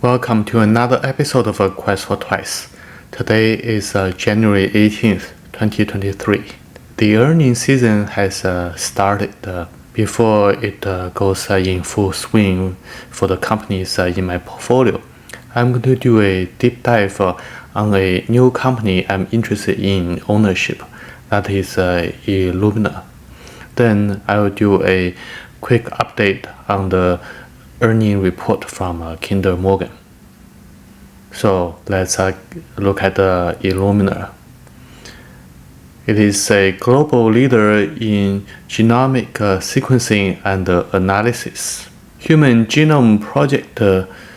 Welcome to another episode of A Quest for Twice. Today is January 18th, 2023. The earnings season has started before it goes in full swing for the companies in my portfolio. I'm going to do a deep dive on a new company I'm interested in ownership, that is ILMN. Then I will do a quick update on the earning report from Kinder Morgan. So let's look at ILMN. It is a global leader in genomic sequencing and analysis. Human Genome Project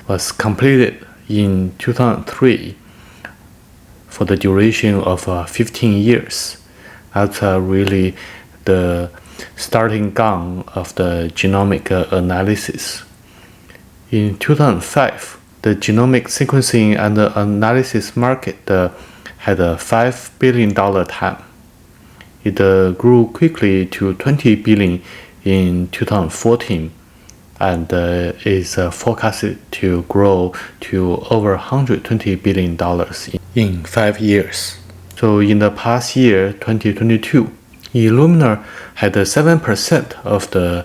was completed in 2003 for the duration of 15 years. That's really the starting gun of the genomic analysis. In 2005, the genomic sequencing and analysis market had a $5 billion TAM. It grew quickly to $20 billion in 2014 and is forecasted to grow to over $120 billion in 5 years. So in the past year, 2022, ILMN had 7% of the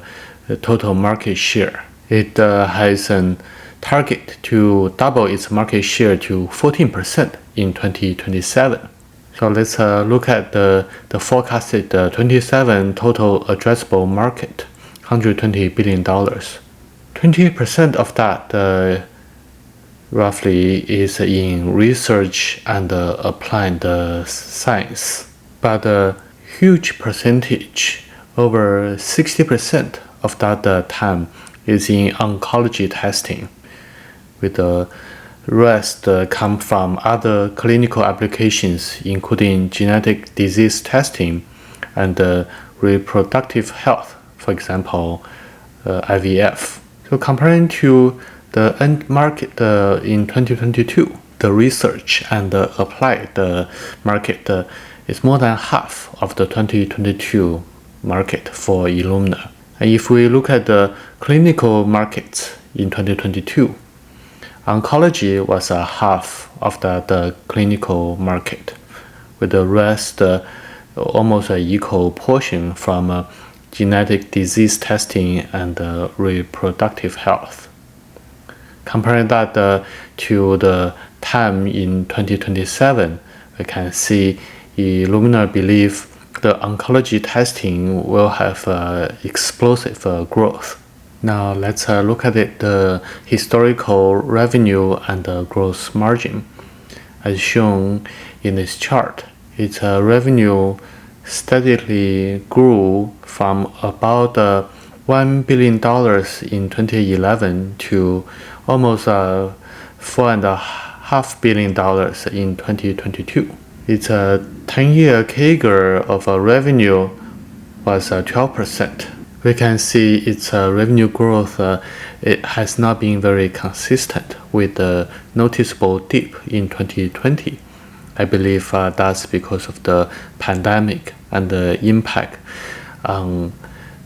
total market share. It has an target to double its market share to 14% in 2027. So let's look at the forecasted 27 total addressable market, $120 billion. 20% of that roughly is in research and applied science. But a huge percentage, over 60% of that TAM, is in oncology testing, with the rest come from other clinical applications, including genetic disease testing and reproductive health, for example, IVF. So comparing to the end market in 2022, the research and applied market is more than half of the 2022 market for ILMN. And if we look at the clinical markets in 2022, oncology was half of the clinical market, with the rest almost an equal portion from genetic disease testing and reproductive health. Comparing that to the TAM in 2027, we can see ILMN believe the oncology testing will have explosive growth. Now let's look at it, the historical revenue and the gross margin. As shown in this chart, its revenue steadily grew from about $1 billion in 2011 to almost $4.5 billion in 2022. Its 10-year CAGR of revenue was 12%. We can see its revenue growth it has not been very consistent, with a noticeable dip in 2020. I believe that's because of the pandemic and the impact on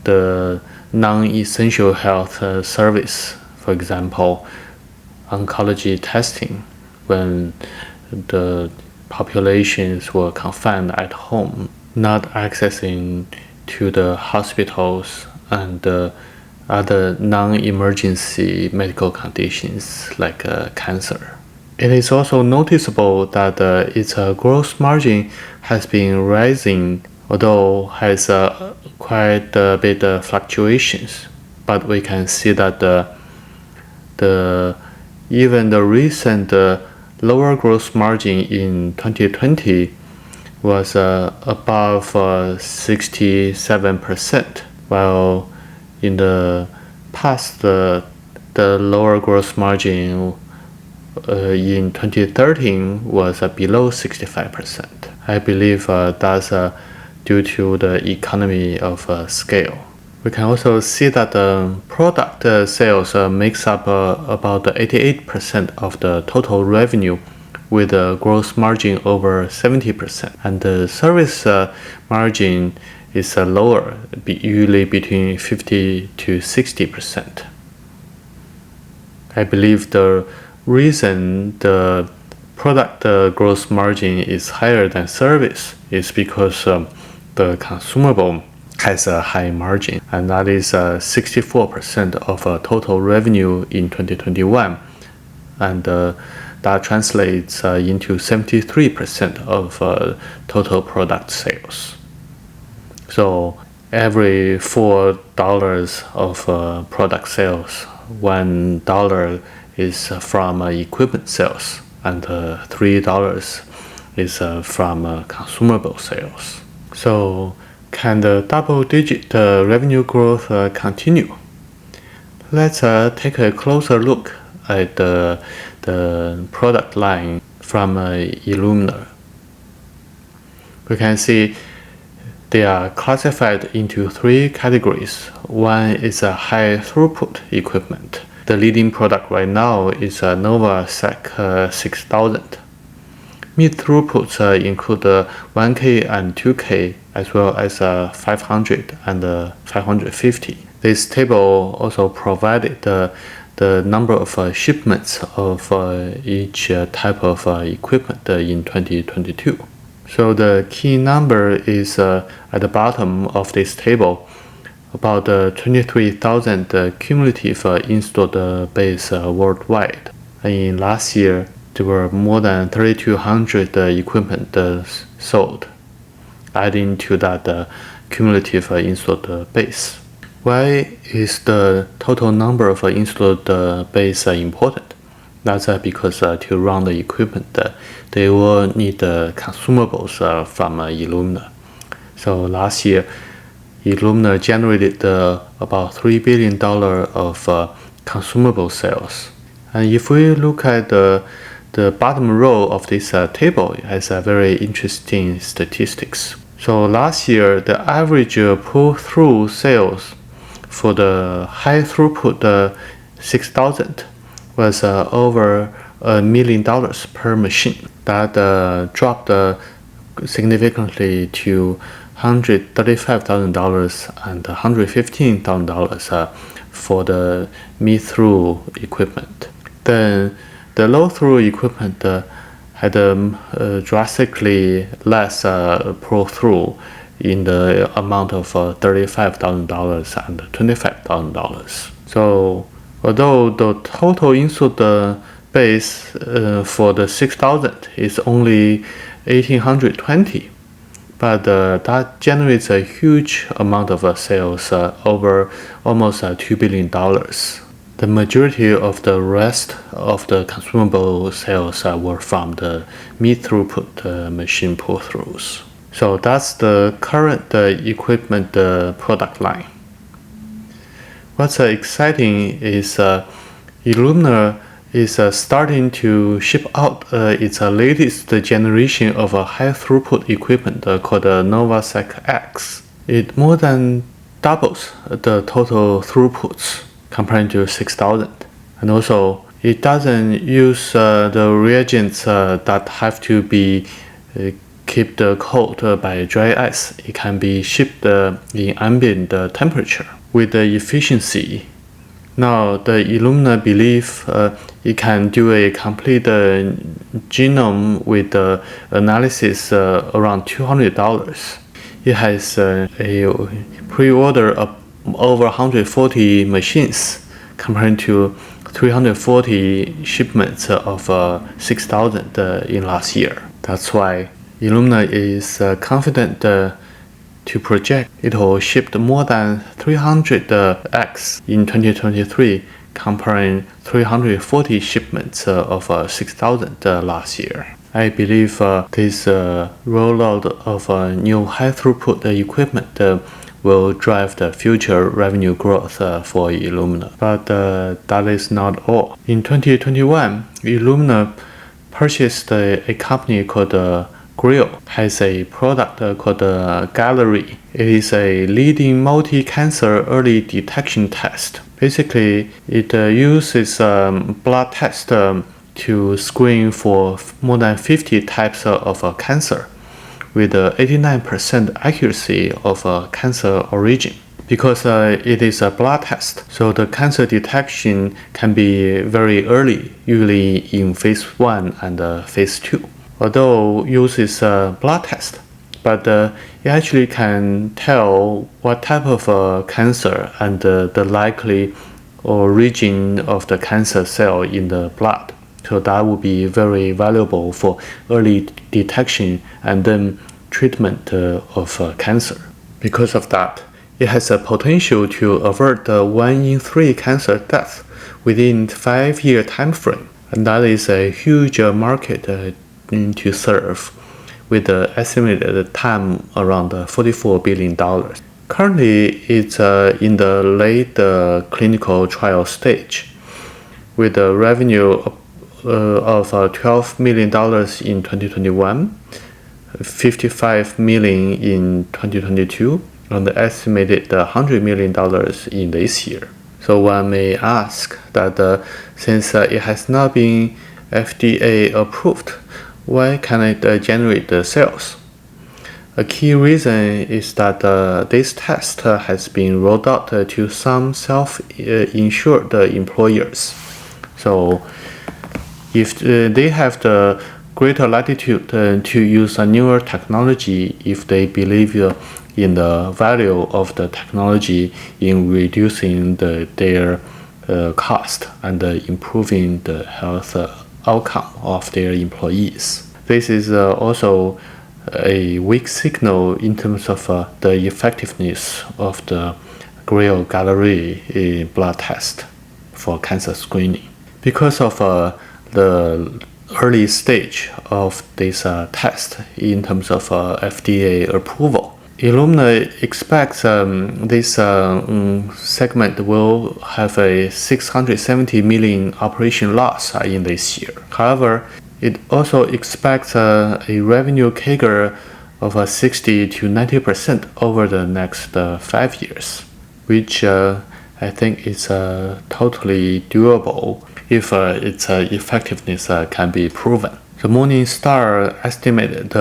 the non-essential health service, for example, oncology testing, when the populations were confined at home, not accessing to the hospitals and other non-emergency medical conditions like cancer. It is also noticeable that its gross margin has been rising, although has quite a bit of fluctuations. But we can see that even the recent lower gross margin in 2020 was above 67%, while in the past the lower gross margin in 2013 was below 65%. I believe that's due to the economy of scale. We can also see that the product sales makes up about 88% of the total revenue, with a gross margin over 70%, and the service margin is lower, usually between 50 to 60%. I believe the reason the product gross margin is higher than service is because the consumable has a high margin, and that is 64% of total revenue in 2021, and that translates into 73% of total product sales. So every $4 of product sales, $1 is from equipment sales, and $3 is from consumable sales. So can the double-digit revenue growth continue? Let's take a closer look at the product line from ILMN. We can see they are classified into three categories. One is a high throughput equipment. The leading product right now is a NovaSec 6000. Mid throughputs include 1K and 2K, as well as 500 and 550. This table also provided the number of shipments of each type of equipment in 2022. So the key number is at the bottom of this table, about 23,000 cumulative installed base worldwide. In last year, there were more than 3,200 equipment sold, adding to that cumulative installed base. Why is the total number of installed base important? That's because to run the equipment, they will need consumables from ILMN. So last year, ILMN generated about $3 billion of consumable sales. And if we look at the bottom row of this table, it has a very interesting statistics. So last year, the average pull-through sales for the high throughput 6000 was over $1 million per machine. That dropped significantly to $135,000 and $115,000 for the mid-through equipment. Then the low-through equipment had drastically less pull-through in the amount of $35,000 and $25,000. So although the total installed base for the 6000 is only 1,820, but that generates a huge amount of sales, over almost $2 billion. The majority of the rest of the consumable sales were from the mid-throughput machine pull-throughs. So that's the current equipment product line. What's exciting is ILMN is starting to ship out its latest generation of a high throughput equipment called NovaSec X. It more than doubles the total throughputs compared to 6000. And also, it doesn't use the reagents that have to be kept cold by dry ice. It can be shipped in ambient temperature with the efficiency. Now, the ILMN believe it can do a complete genome with the analysis around $200. It has a pre-order of over 140 machines compared to 340 shipments of 6000 in last year. That's why ILMN is confident to project it will ship more than 300x in 2023, comparing 340 shipments of 6000 last year. I believe this rollout of new high throughput equipment will drive the future revenue growth for ILMN. But that is not all. In 2021, ILMN purchased a company called Grill. Has a product called Gallery. It is a leading multi-cancer early detection test. Basically, it uses blood test to screen for more than 50 types of cancer, with 89% accuracy of cancer origin. because it is a blood test. So the cancer detection can be very early, usually in phase 1 and phase 2. Although uses a blood test, but it actually can tell what type of cancer and the likely origin of the cancer cell in the blood. So that would be very valuable for early detection and then treatment of cancer. Because of that, it has a potential to avert the 1 in 3 cancer deaths within 5-year time frame. And that is a huge market to serve, with the estimated TAM around $44 billion. Currently, it's in the late clinical trial stage, with a revenue of $12 million in 2021, $55 million in 2022, and estimated $100 million in this year. So one may ask that since it has not been FDA approved, why can it generate the sales? A key reason is that this test has been rolled out to some self-insured employers. So if they have the greater latitude to use a newer technology, if they believe in the value of the technology in reducing their cost and improving the health outcome of their employees. This is also a weak signal in terms of the effectiveness of the Grail Gallery blood test for cancer screening. Because of the early stage of this test in terms of FDA approval, ILMN expects this segment will have a $670 million operation loss in this year. However, it also expects a revenue CAGR of 60 to 90% over the next 5 years, which I think is totally doable if its effectiveness can be proven. The Morningstar estimated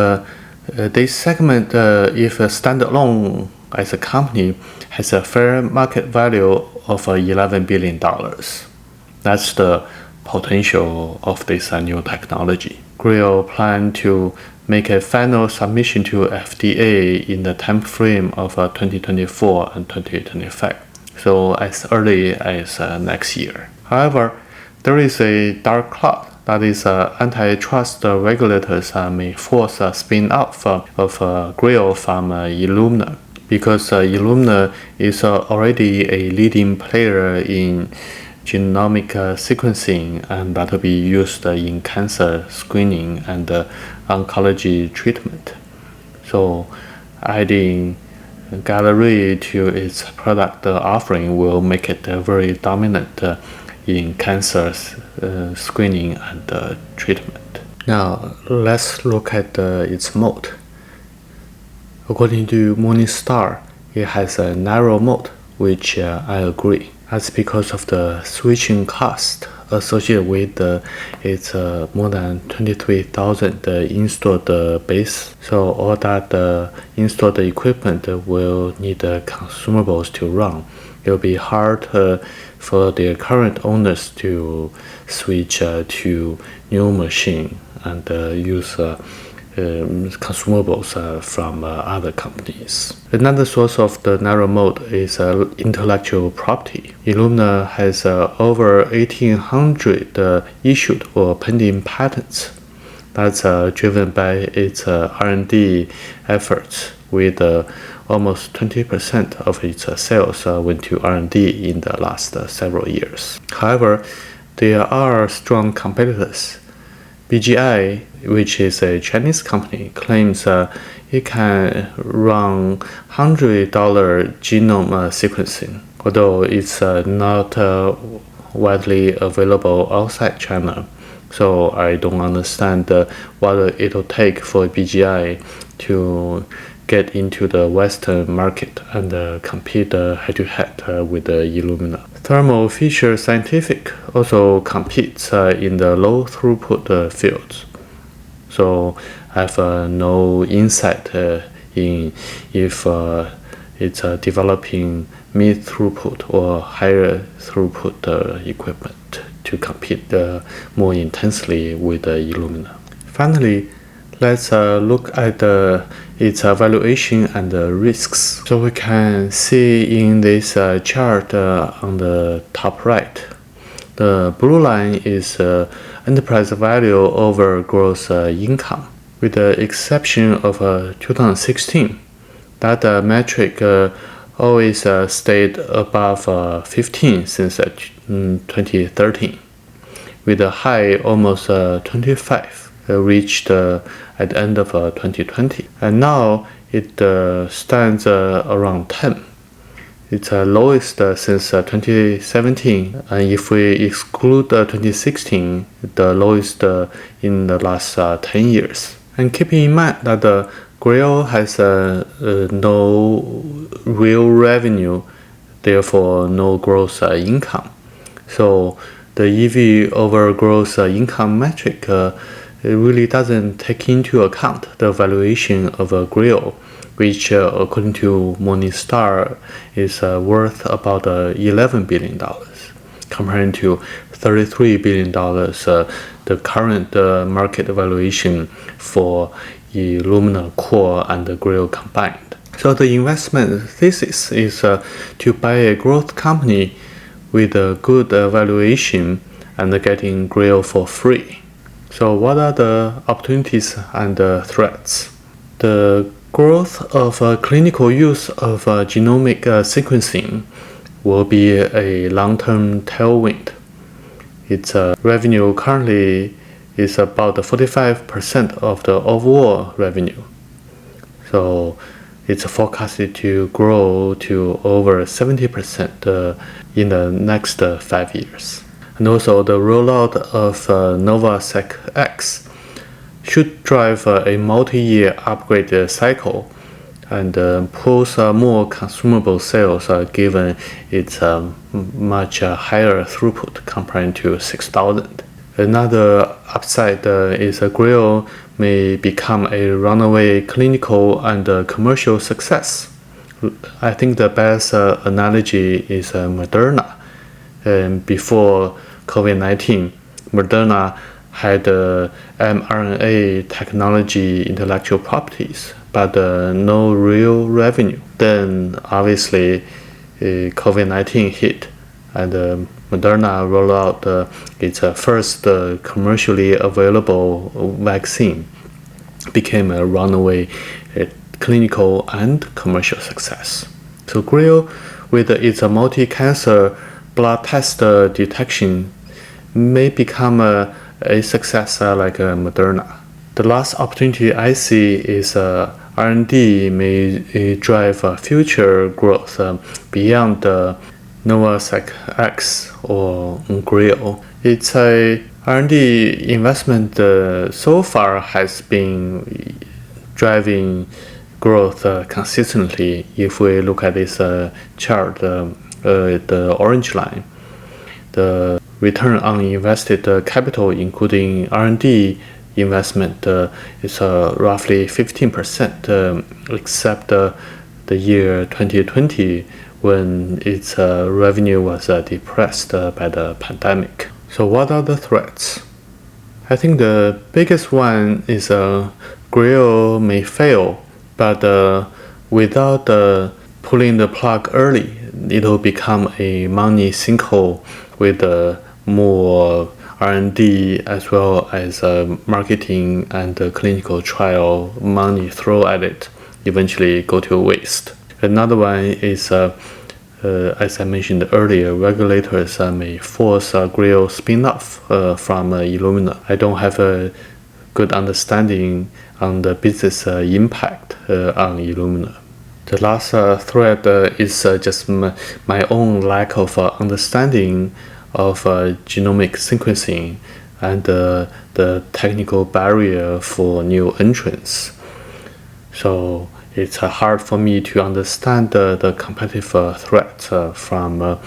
this segment, if standalone as a company, has a fair market value of $11 billion. That's the potential of this new technology. Grail plan to make a final submission to FDA in the time frame of 2024 and 2025, so as early as next year. However, there is a dark cloud. That is, antitrust regulators may force a spin-off of Grail from ILMN, because ILMN is already a leading player in genomic sequencing, and that will be used in cancer screening and oncology treatment. So adding Gallery to its product offering will make it very dominant in cancer screening and treatment. Now let's look at its moat. According to Morningstar, it has a narrow moat, which I agree. That's because of the switching cost associated with its more than 23,000 installed base. So all that installed equipment will need consumables to run. It will be hard for their current owners to switch to new machine and use consumables from other companies. Another source of the narrow moat is intellectual property. ILMN has over 1,800 issued or pending patents. That's driven by its R&D efforts, with almost 20% of its sales went to R&D in the last several years. However, there are strong competitors. BGI, which is a Chinese company, claims it can run $100 genome sequencing, although it's not widely available outside China. So I don't understand what it'll take for BGI to get into the Western market and compete head-to-head with ILMN. Thermo Fisher Scientific also competes in the low throughput fields. So I have no insight in if it's developing mid-throughput or higher throughput equipment to compete more intensely with ILMN. Finally, let's look at its valuation and risks. So we can see in this chart on the top right, the blue line is enterprise value over gross income. With the exception of 2016, that metric always stayed above 15 since 2013, with a high almost 25 reached at the end of 2020. And now it stands around 10. It's lowest since 2017, and if we exclude 2016, the lowest in the last 10 years. And keep in mind that the Grail has no real revenue, therefore no gross income. So the EV over gross income metric it really doesn't take into account the valuation of a Grail, which according to Morningstar is worth about $11 billion, comparing to $33 billion, the current market valuation for ILMN Core and the Grail combined. So the investment thesis is to buy a growth company with a good valuation and getting Grail for free. So what are the opportunities and threats? The growth of clinical use of genomic sequencing will be a long-term tailwind. Its revenue currently is about 45% of the overall revenue. So it's forecasted to grow to over 70% in the next 5 years. And also the rollout of NovaSeq X should drive a multi-year upgrade cycle and pulls more consumable sales given its much higher throughput compared to 6000. Another upside is Grail may become a runaway clinical and commercial success. I think the best analogy is Moderna. Before COVID-19, Moderna had mRNA technology intellectual properties, but no real revenue. Then obviously COVID-19 hit, and Moderna rolled out its first commercially available vaccine, became a runaway clinical and commercial success. So Grail, with its multi-cancer blood test detection, may become a success like Moderna. The last opportunity I see is R&D may drive future growth beyond NovaSeq X or Grail. It's a R&D investment so far has been driving growth consistently. If we look at this chart, the orange line, the return on invested capital, including R&D investment, is roughly 15%, except the year 2020 when its revenue was depressed by the pandemic. So what are the threats? I think the biggest one is Grail may fail, but without pulling the plug early, it'll become a money sinkhole with more R&D as well as marketing and clinical trial money thrown at it, eventually go to waste. Another one is, as I mentioned earlier, regulators may force Grail spin-off from ILMN. I don't have a good understanding on the business impact on ILMN. The last thread is just my own lack of understanding of genomic sequencing and the technical barrier for new entrants. So it's hard for me to understand the competitive threat from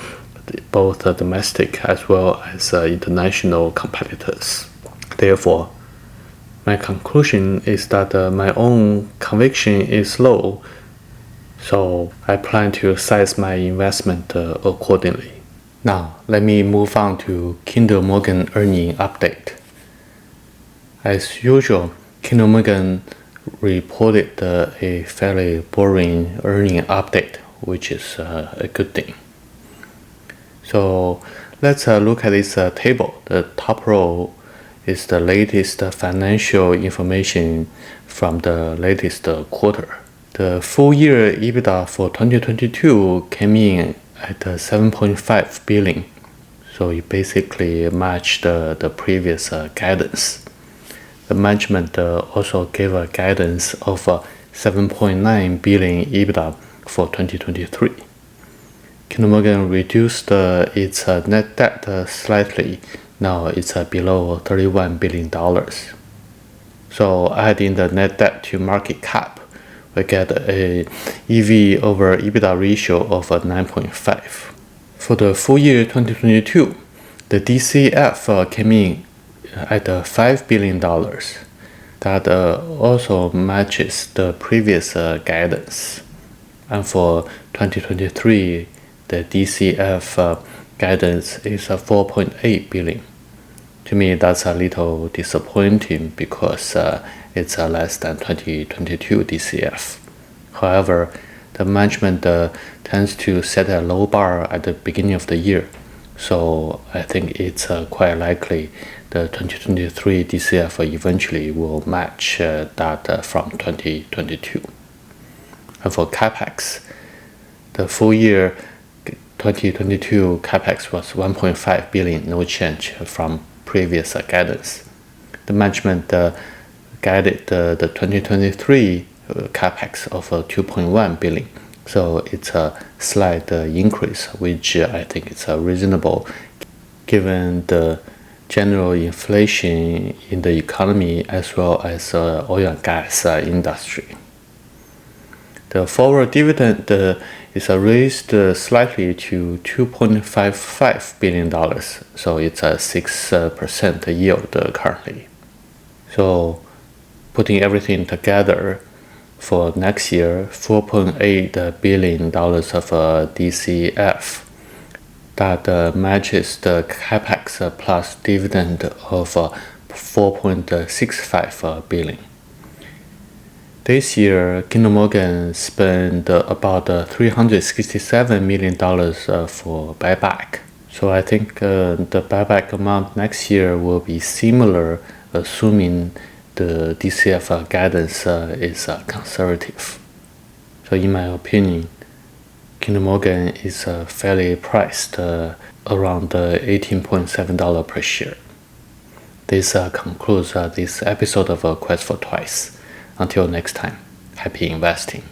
both domestic as well as international competitors. Therefore, my conclusion is that my own conviction is low. So I plan to size my investment accordingly. Now, let me move on to Kinder Morgan earning update. As usual, Kinder Morgan reported a fairly boring earning update, which is a good thing. So let's look at this table. The top row is the latest financial information from the latest quarter. The full year EBITDA for 2022 came in at 7.5 billion. So it basically matched the previous guidance. The management also gave a guidance of 7.9 billion EBITDA for 2023. Kinder Morgan reduced its net debt slightly. Now it's below $31 billion. So adding the net debt to market cap, we get a EV over EBITDA ratio of 9.5. For the full year 2022, the DCF came in at $5 billion. That also matches the previous guidance. And for 2023, the DCF guidance is 4.8 billion. To me, that's a little disappointing because it's less than 2022 DCF. However, the management tends to set a low bar at the beginning of the year. So I think it's quite likely the 2023 DCF eventually will match that from 2022. And for CapEx, the full year 2022 CapEx was 1.5 billion, no change from previous guidance. The management guided the 2023 CapEx of 2.1 billion. So it's a slight increase, which I think is reasonable given the general inflation in the economy as well as oil and gas industry. The forward dividend is raised slightly to $2.55 billion, so it's a 6% yield currently. So putting everything together, for next year, $4.8 billion of DCF that matches the capex plus dividend of 4.65 billion. This year, Kinder Morgan spent about $367 million for buyback. So I think the buyback amount next year will be similar, assuming the DCF guidance is conservative. So in my opinion, Kinder Morgan is fairly priced around $18.7 per share. This concludes this episode of Quest for Twice. Until next time, happy investing.